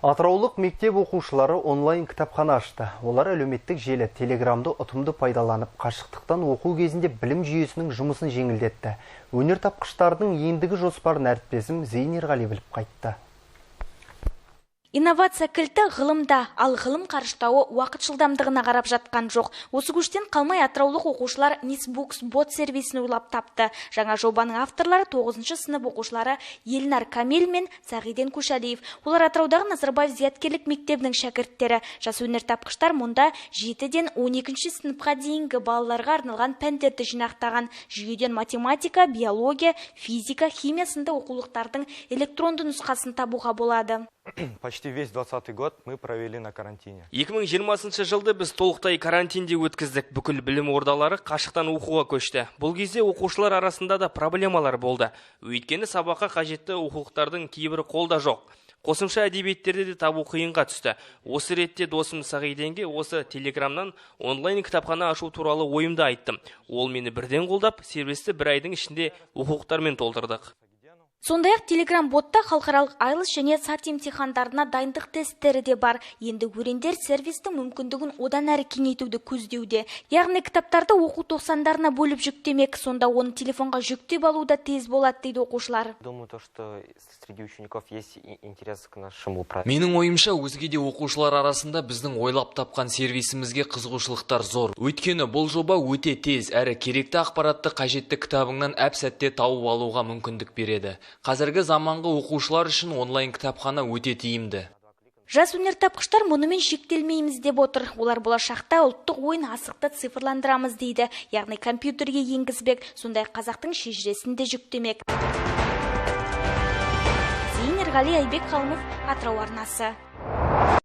Атыраулық мектеп оқушылары онлайн кітапхана ашты. Олар әлеуметтік желі Телеграмды ұтымды пайдаланып, қашықтықтан оқу кезінде білім жүйесінің жұмысын жеңілдетті. Өнертапқыштардың ендігі жоспарын әріптесім Зейн Ерғали біліп қайтты. Инновация кілті ғылымда, ал ғылым қарыштауы уақыт жылдамдығына қарап жатқан жоқ. Осы көштен қалмай атыраулық оқушылар Нисбукс бот сервисін ойлап тапты. Жаңа жобаның авторлары 9-шы сынып оқушылары Елнар Камел мен Сағиден Көшәлиев. Олар Атыраудагы Назарбаев зияткерлік мектебінің шәкірттері. Жас өнертапқыштар мұнда 7-ден 12-ші сыныпқа дейінгі балаларға арналған пәндерді жинақтаған. Жүйеден математика, биология, физика, химия сынды оқулықтардың электронды нұсқасын табуға болады. Почти весь 2020 год мы провели на карантине. 2020 жылды біз толықтай карантинде өткіздік. Бүкіл білім ордалары қашықтан оқуға көшті. Бұл кезде оқушылар арасында да проблемалар болды. Өйткені сабаққа қажетті оқулықтардың кейбірі қолда жоқ. Қосымша әдебиеттерді де табу қиынға түсті. Осы ретте досым Сағиденге осы Телеграмнан онлайн кітапхана ашу туралы ойымды айттым. Ол мені бірден қолдап, сервисті бір айдың ішінде оқулықтармен толтырдық. Сондай-ақ Telegram ботта халықаралық IELTS және SAT емтихандарына дайындық тесттері де бар. Енді өрендер сервистің мүмкіндігін одан әрі кеңейтуді көздеуде. Яғни кітаптарды оқу тоқсандарына бөліп жүктемек, сонда оны телефонға жүктеп алуда тез болады дейді оқушылар. Менің ойымша, өзге де оқушылар арасында біздің ойлап тапқан сервисімізге қызығушылықтар зор. Өйткені бұл жоба өте тез, әрі керекті ақпаратты қажетті кітабыңнан әп-сәтте тауып алуға мүмкіндік береді. Қазіргі заманғы оқушылар үшін онлайн кітапхана өте тиімді. Жас өнертапқыштар мұнымен шектелмейміз деп отыр. Олар болашақта ұлттық ойын асықты цифрландырамыз дейді. Яғни компьютерге енгізбек, сондай қазақтың шежіресін де жүктемек. Зейн Ерғали, Айбек Қалымов, Атырау арнасы.